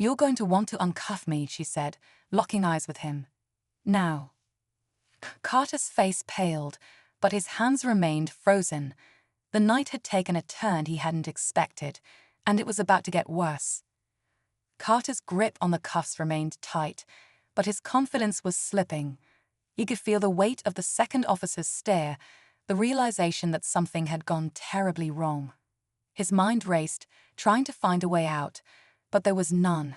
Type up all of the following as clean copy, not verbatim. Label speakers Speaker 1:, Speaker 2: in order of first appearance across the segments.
Speaker 1: "You're going to want to uncuff me," she said, locking eyes with him. "Now." Carter's face paled, but his hands remained frozen. The night had taken a turn he hadn't expected, and it was about to get worse. Carter's grip on the cuffs remained tight, but his confidence was slipping. He could feel the weight of the second officer's stare, the realization that something had gone terribly wrong. His mind raced, trying to find a way out, but there was none.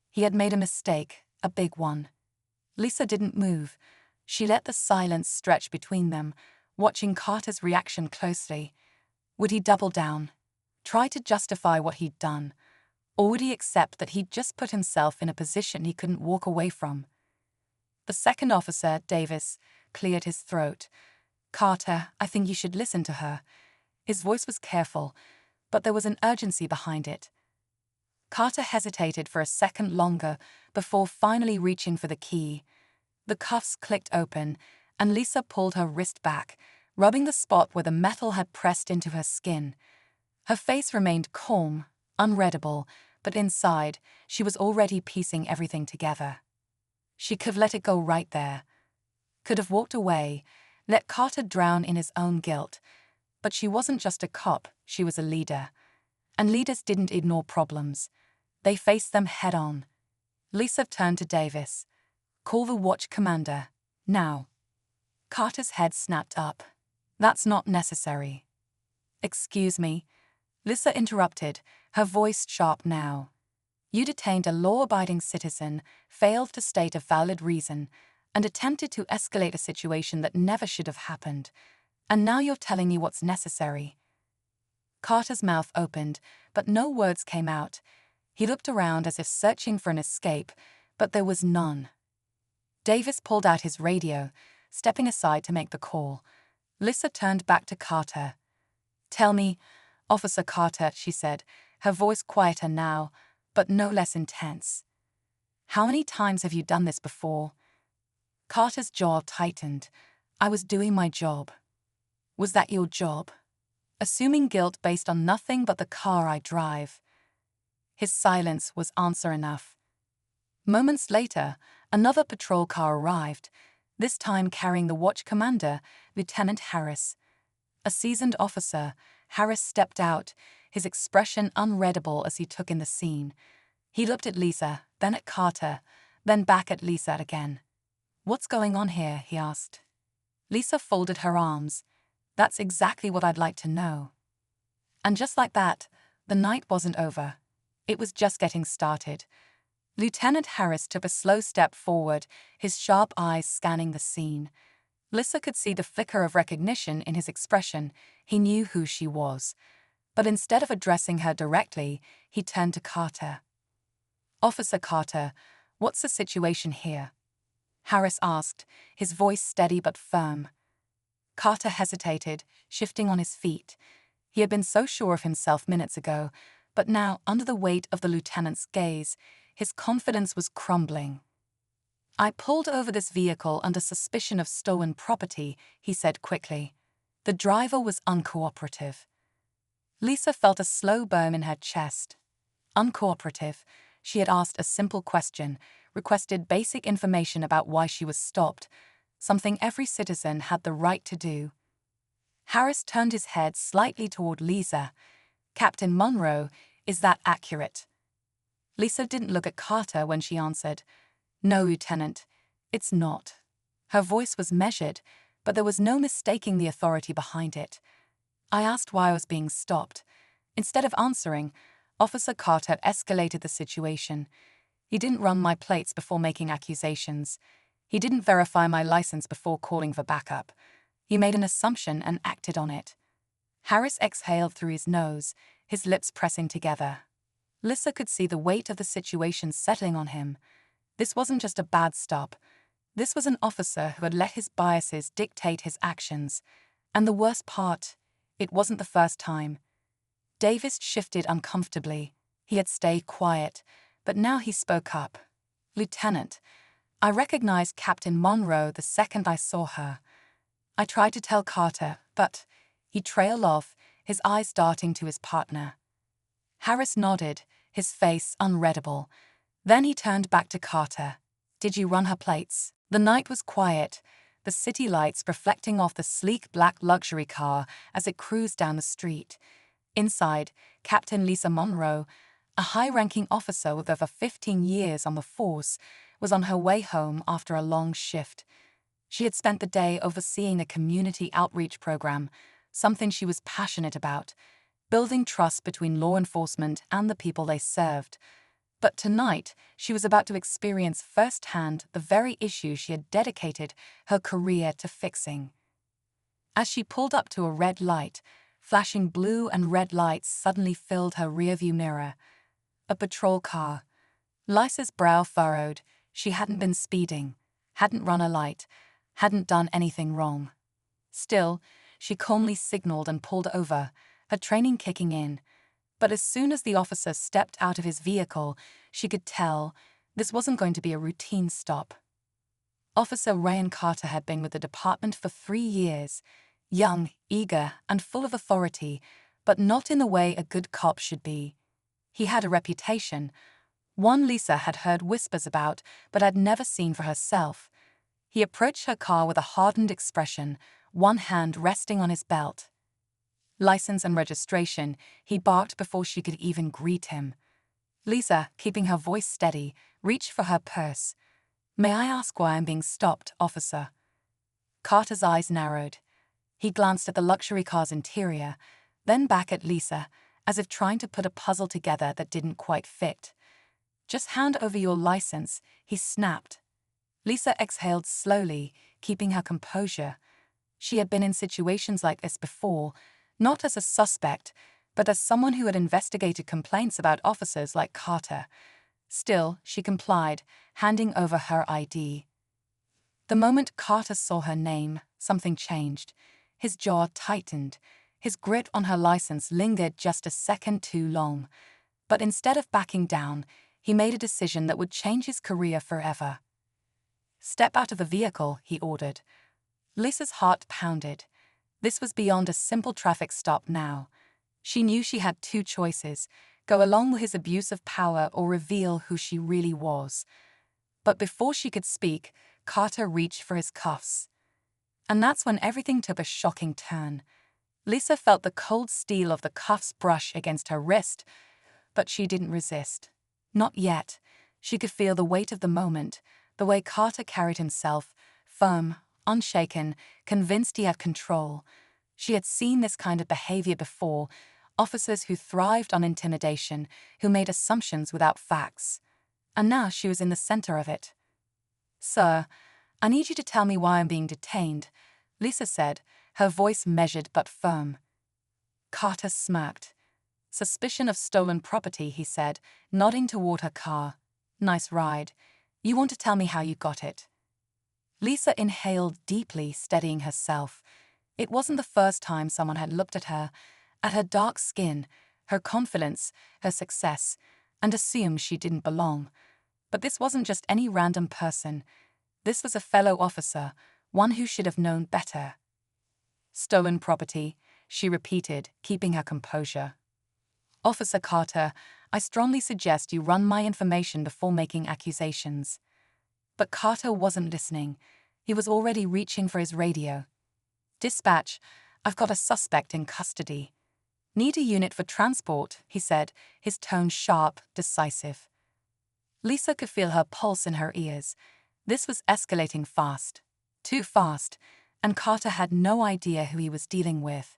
Speaker 1: He had made a mistake, a big one. Lisa didn't move. She let the silence stretch between them, watching Carter's reaction closely. Would he double down, try to justify what he'd done, or would he accept that he'd just put himself in a position he couldn't walk away from? The second officer, Davis, cleared his throat. "Carter, I think you should listen to her." His voice was careful, but there was an urgency behind it. Carter hesitated for a second longer before finally reaching for the key. The cuffs clicked open, and Lisa pulled her wrist back, rubbing the spot where the metal had pressed into her skin. Her face remained calm, unreadable, but inside, she was already piecing everything together. She could have let it go right there. Could have walked away, let Carter drown in his own guilt. But she wasn't just a cop, she was a leader. And leaders didn't ignore problems. They faced them head-on. Lisa turned to Davis. "Call the watch commander, now." Carter's head snapped up. "That's not necessary." "Excuse me," Lisa interrupted, her voice sharp now. "You detained a law-abiding citizen, failed to state a valid reason, and attempted to escalate a situation that never should have happened. And now you're telling me what's necessary." Carter's mouth opened, but no words came out. He looked around as if searching for an escape, but there was none. Davis pulled out his radio, stepping aside to make the call. Lisa turned back to Carter. "Tell me, Officer Carter," she said, her voice quieter now, but no less intense. "How many times have you done this before?" Carter's jaw tightened. "I was doing my job." "Was that your job? Assuming guilt based on nothing but the car I drive." His silence was answer enough. Moments later, another patrol car arrived, this time carrying the watch commander, Lieutenant Harris. A seasoned officer, Harris stepped out, his expression unreadable as he took in the scene. He looked at Lisa, then at Carter, then back at Lisa again. "What's going on here?" he asked. Lisa folded her arms. "That's exactly what I'd like to know." And just like that, the night wasn't over. It was just getting started. Lieutenant Harris took a slow step forward, his sharp eyes scanning the scene. Lisa could see the flicker of recognition in his expression. He knew who she was. But instead of addressing her directly, he turned to Carter. "Officer Carter, what's the situation here?" Harris asked, his voice steady but firm. Carter hesitated, shifting on his feet. He had been so sure of himself minutes ago, but now, under the weight of the lieutenant's gaze, his confidence was crumbling. "I pulled over this vehicle under suspicion of stolen property," he said quickly. The driver was uncooperative. Lisa felt a slow burn in her chest. Uncooperative. She had asked a simple question, requested basic information about why she was stopped, something every citizen had the right to do. Harris turned his head slightly toward Lisa. "Captain Monroe, is that accurate?" Lisa didn't look at Carter when she answered. "No, Lieutenant, it's not." Her voice was measured, but there was no mistaking the authority behind it. "I asked why I was being stopped." Instead of answering, Officer Carter escalated the situation. "He didn't run my plates before making accusations. He didn't verify my license before calling for backup. He made an assumption and acted on it." Harris exhaled through his nose, his lips pressing together. Lisa could see the weight of the situation settling on him. This wasn't just a bad stop. This was an officer who had let his biases dictate his actions. And the worst part, it wasn't the first time. Davis shifted uncomfortably. He had stayed quiet, but now he spoke up. "Lieutenant, I recognized Captain Monroe the second I saw her. I tried to tell Carter, but..." He trailed off, his eyes darting to his partner. Harris nodded, his face unreadable. Then he turned back to Carter. Did you run her plates? The night was quiet, the city lights reflecting off the sleek black luxury car as it cruised down the street. Inside, Captain Lisa Monroe, a high-ranking officer with over 15 years on the force, was on her way home after a long shift. She had spent the day overseeing a community outreach program, something she was passionate about, building trust between law enforcement and the people they served. But tonight, she was about to experience firsthand the very issue she had dedicated her career to fixing. As she pulled up to a red light, flashing blue and red lights suddenly filled her rearview mirror. A patrol car. Lisa's brow furrowed. She hadn't been speeding, hadn't run a light, hadn't done anything wrong. Still, she calmly signaled and pulled over, her training kicking in. But as soon as the officer stepped out of his vehicle, she could tell this wasn't going to be a routine stop. Officer Ryan Carter had been with the department for 3 years, young, eager, and full of authority, but not in the way a good cop should be. He had a reputation, one Lisa had heard whispers about but had never seen for herself. He approached her car with a hardened expression, one hand resting on his belt. License and registration, he barked before she could even greet him. Lisa, keeping her voice steady, reached for her purse. May I ask why I'm being stopped, officer? Carter's eyes narrowed. He glanced at the luxury car's interior, then back at Lisa, as if trying to put a puzzle together that didn't quite fit. Just hand over your license, he snapped. Lisa exhaled slowly, keeping her composure. She had been in situations like this before, not as a suspect, but as someone who had investigated complaints about officers like Carter. Still, she complied, handing over her ID. The moment Carter saw her name, something changed. His jaw tightened. His grip on her license lingered just a second too long. But instead of backing down, he made a decision that would change his career forever. Step out of the vehicle, he ordered. Lisa's heart pounded. This was beyond a simple traffic stop now. She knew she had 2 choices, go along with his abuse of power or reveal who she really was. But before she could speak, Carter reached for his cuffs. And that's when everything took a shocking turn. Lisa felt the cold steel of the cuffs brush against her wrist, but she didn't resist. Not yet. She could feel the weight of the moment, the way Carter carried himself, firm, unshaken, convinced he had control. She had seen this kind of behavior before, officers who thrived on intimidation, who made assumptions without facts. And now she was in the center of it. Sir, I need you to tell me why I'm being detained, Lisa said, her voice measured but firm. Carter smirked. Suspicion of stolen property, he said, nodding toward her car. Nice ride. You want to tell me how you got it? Lisa inhaled deeply, steadying herself. It wasn't the first time someone had looked at her dark skin, her confidence, her success, and assumed she didn't belong. But this wasn't just any random person. This was a fellow officer, one who should have known better. Stolen property, she repeated, keeping her composure. Officer Carter, I strongly suggest you run my information before making accusations. But Carter wasn't listening. He was already reaching for his radio. Dispatch, I've got a suspect in custody. Need a unit for transport, he said, his tone sharp, decisive. Lisa could feel her pulse in her ears. This was escalating fast. Too fast, and Carter had no idea who he was dealing with.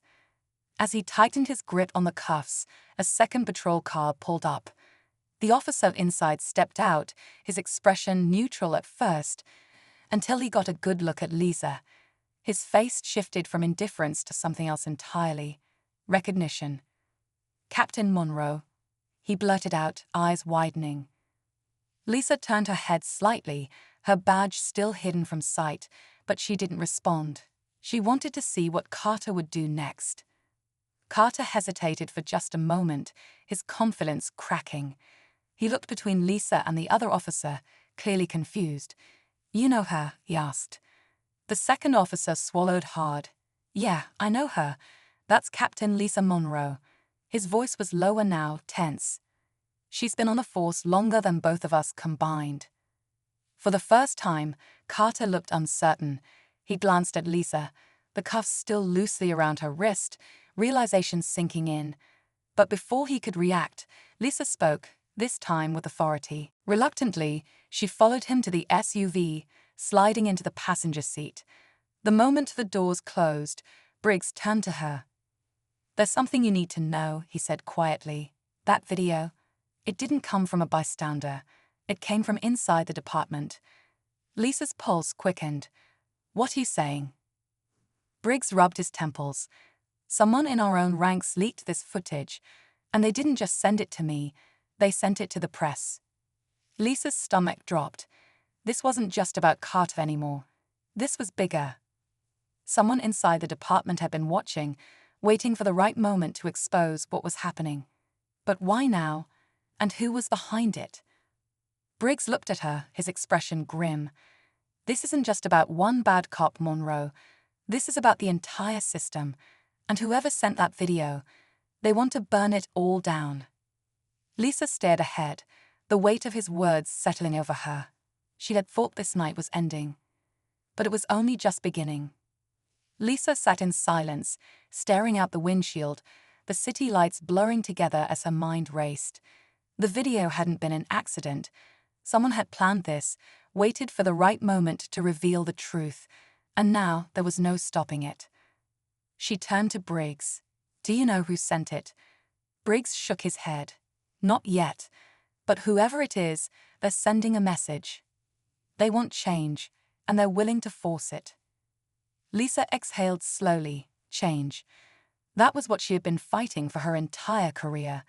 Speaker 1: As he tightened his grip on the cuffs, a second patrol car pulled up. The officer inside stepped out, his expression neutral at first, until he got a good look at Lisa. His face shifted from indifference to something else entirely. Recognition. Captain Monroe, he blurted out, eyes widening. Lisa turned her head slightly, her badge still hidden from sight, but she didn't respond. She wanted to see what Carter would do next. Carter hesitated for just a moment, his confidence cracking. He looked between Lisa and the other officer, clearly confused. You know her, he asked. The second officer swallowed hard. Yeah, I know her. That's Captain Lisa Monroe. His voice was lower now, tense. She's been on the force longer than both of us combined. For the first time, Carter looked uncertain. He glanced at Lisa, the cuffs still loosely around her wrist, realization sinking in. But before he could react, Lisa spoke, this time with authority. Reluctantly, she followed him to the SUV, sliding into the passenger seat. The moment the doors closed, Briggs turned to her. "There's something you need to know," he said quietly. "That video, it didn't come from a bystander. It came from inside the department." Lisa's pulse quickened. "What are you saying?" Briggs rubbed his temples. "Someone in our own ranks leaked this footage, and they didn't just send it to me, they sent it to the press." Lisa's stomach dropped. This wasn't just about Carter anymore. This was bigger. Someone inside the department had been watching, waiting for the right moment to expose what was happening. But why now? And who was behind it? Briggs looked at her, his expression grim. "This isn't just about one bad cop, Monroe. This is about the entire system. And whoever sent that video, they want to burn it all down." Lisa stared ahead, the weight of his words settling over her. She had thought this night was ending. But it was only just beginning. Lisa sat in silence, staring out the windshield, the city lights blurring together as her mind raced. The video hadn't been an accident. Someone had planned this, waited for the right moment to reveal the truth, and now there was no stopping it. She turned to Briggs. "Do you know who sent it?" Briggs shook his head. "Not yet. But whoever it is, they're sending a message. They want change, and they're willing to force it." Lisa exhaled slowly. Change. That was what she had been fighting for her entire career.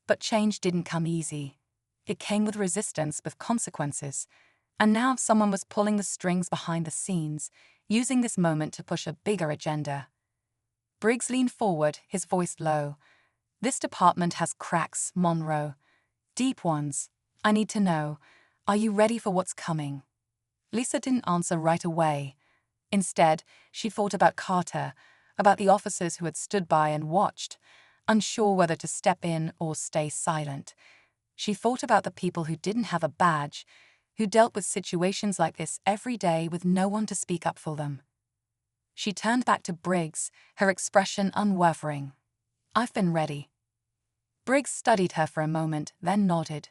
Speaker 1: But change didn't come easy. It came with resistance, with consequences. And now someone was pulling the strings behind the scenes, using this moment to push a bigger agenda. Briggs leaned forward, his voice low. "This department has cracks, Monroe. Deep ones. I need to know. Are you ready for what's coming?" Lisa didn't answer right away. Instead, she thought about Carter, about the officers who had stood by and watched, unsure whether to step in or stay silent. She thought about the people who didn't have a badge, who dealt with situations like this every day with no one to speak up for them. She turned back to Briggs, her expression unwavering. "I've been ready." Briggs studied her for a moment, then nodded.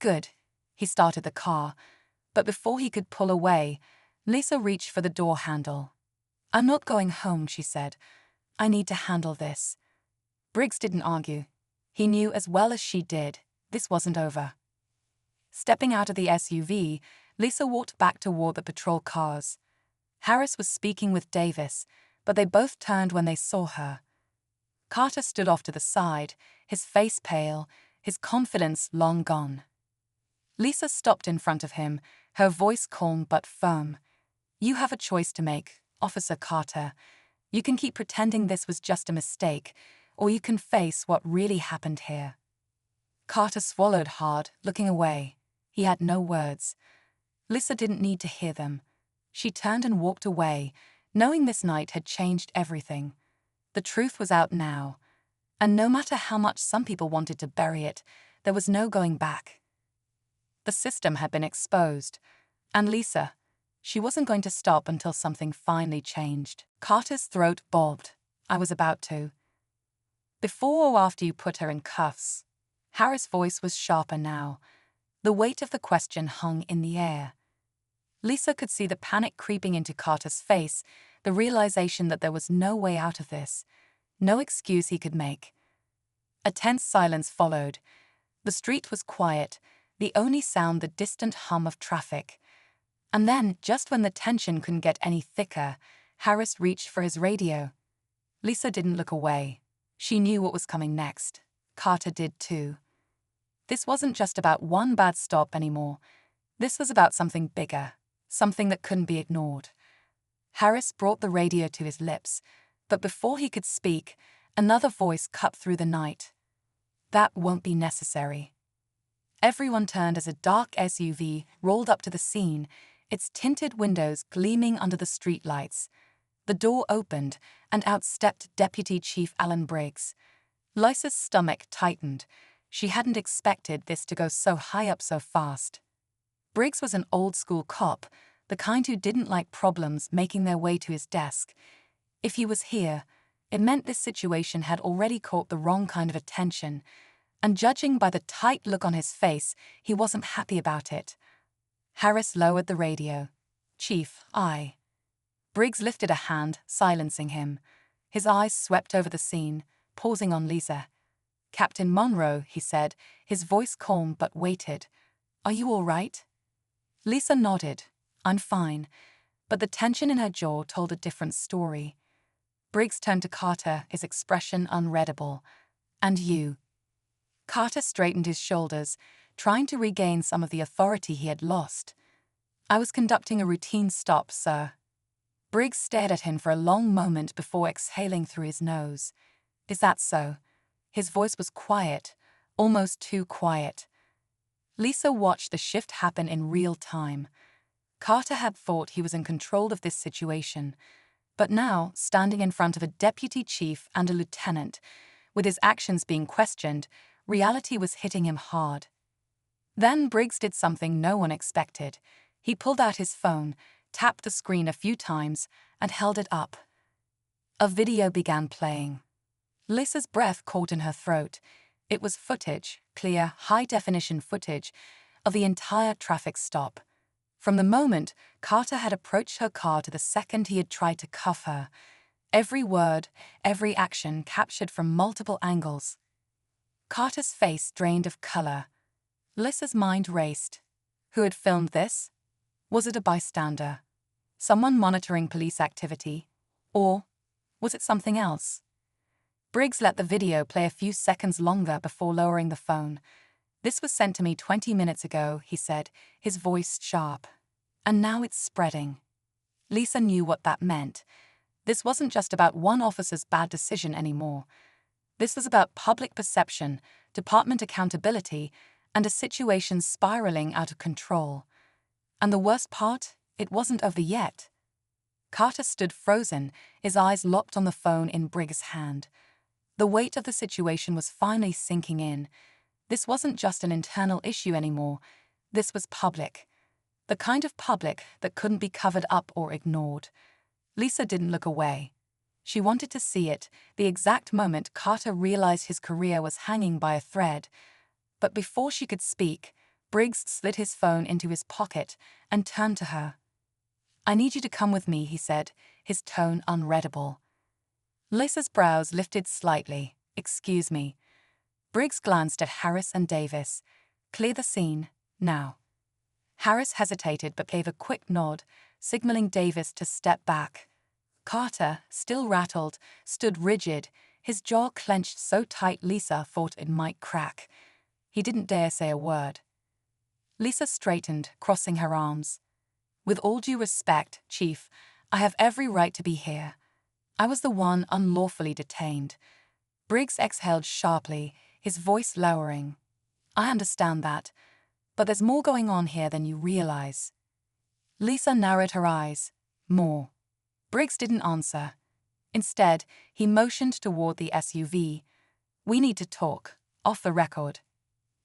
Speaker 1: "Good." He started the car, but before he could pull away, Lisa reached for the door handle. "I'm not going home," she said. "I need to handle this." Briggs didn't argue. He knew as well as she did, this wasn't over. Stepping out of the SUV, Lisa walked back toward the patrol cars. Harris was speaking with Davis, but they both turned when they saw her. Carter stood off to the side, his face pale, his confidence long gone. Lisa stopped in front of him, her voice calm but firm. "You have a choice to make, Officer Carter. You can keep pretending this was just a mistake, or you can face what really happened here." Carter swallowed hard, looking away. He had no words. Lisa didn't need to hear them. She turned and walked away, knowing this night had changed everything. The truth was out now, and no matter how much some people wanted to bury it, there was no going back. The system had been exposed, and Lisa, she wasn't going to stop until something finally changed. Carter's throat bobbed. "I was about to." "Before or after you put her in cuffs?" Harris' voice was sharper now. The weight of the question hung in the air. Lisa could see the panic creeping into Carter's face, the realization that there was no way out of this, no excuse he could make. A tense silence followed. The street was quiet, the only sound the distant hum of traffic. And then, just when the tension couldn't get any thicker, Harris reached for his radio. Lisa didn't look away. She knew what was coming next. Carter did too. This wasn't just about one bad stop anymore. This was about something bigger, something that couldn't be ignored. Harris brought the radio to his lips, but before he could speak, another voice cut through the night. "That won't be necessary." Everyone turned as a dark SUV rolled up to the scene, its tinted windows gleaming under the streetlights. The door opened, and out stepped Deputy Chief Alan Briggs. Lisa's stomach tightened. She hadn't expected this to go so high up so fast. Briggs was an old-school cop, the kind who didn't like problems making their way to his desk. If he was here, it meant this situation had already caught the wrong kind of attention, and judging by the tight look on his face, he wasn't happy about it. Harris lowered the radio. "Chief, I." Briggs lifted a hand, silencing him. His eyes swept over the scene, pausing on Lisa. "Captain Monroe," he said, his voice calm but weighted. "Are you all right?" Lisa nodded. "I'm fine," but the tension in her jaw told a different story. Briggs turned to Carter, his expression unreadable. "And you?" Carter straightened his shoulders, trying to regain some of the authority he had lost. "I was conducting a routine stop, sir." Briggs stared at him for a long moment before exhaling through his nose. "Is that so?" His voice was quiet, almost too quiet. Lisa watched the shift happen in real time. Carter had thought he was in control of this situation, but now, standing in front of a deputy chief and a lieutenant, with his actions being questioned, reality was hitting him hard. Then Briggs did something no one expected. He pulled out his phone, tapped the screen a few times, and held it up. A video began playing. Lisa's breath caught in her throat. It was footage, clear, high-definition footage, of the entire traffic stop. From the moment Carter had approached her car to the second he had tried to cuff her. Every word, every action captured from multiple angles. Carter's face drained of color. Lisa's mind raced. Who had filmed this? Was it a bystander? Someone monitoring police activity? Or was it something else? Briggs let the video play a few seconds longer before lowering the phone. "This was sent to me 20 minutes ago," he said, his voice sharp. "And now it's spreading." Lisa knew what that meant. This wasn't just about one officer's bad decision anymore. This was about public perception, department accountability, and a situation spiraling out of control. And the worst part, it wasn't over yet. Carter stood frozen, his eyes locked on the phone in Briggs' hand. The weight of the situation was finally sinking in. This wasn't just an internal issue anymore. This was public. The kind of public that couldn't be covered up or ignored. Lisa didn't look away. She wanted to see it, the exact moment Carter realized his career was hanging by a thread. But before she could speak, Briggs slid his phone into his pocket and turned to her. "I need you to come with me," he said, his tone unreadable. Lisa's brows lifted slightly. "Excuse me." Briggs glanced at Harris and Davis. "Clear the scene, now." Harris hesitated but gave a quick nod, signaling Davis to step back. Carter, still rattled, stood rigid, his jaw clenched so tight Lisa thought it might crack. He didn't dare say a word. Lisa straightened, crossing her arms. "With all due respect, Chief, I have every right to be here. I was the one unlawfully detained." Briggs exhaled sharply, his voice lowering. "I understand that, but there's more going on here than you realize." Lisa narrowed her eyes. "More." Briggs didn't answer. Instead, he motioned toward the SUV. "We need to talk, off the record."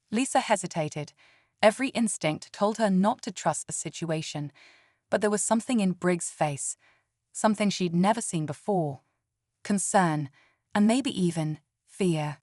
Speaker 1: Lisa hesitated. Every instinct told her not to trust the situation, but there was something in Briggs' face, something she'd never seen before. Concern, and maybe even fear.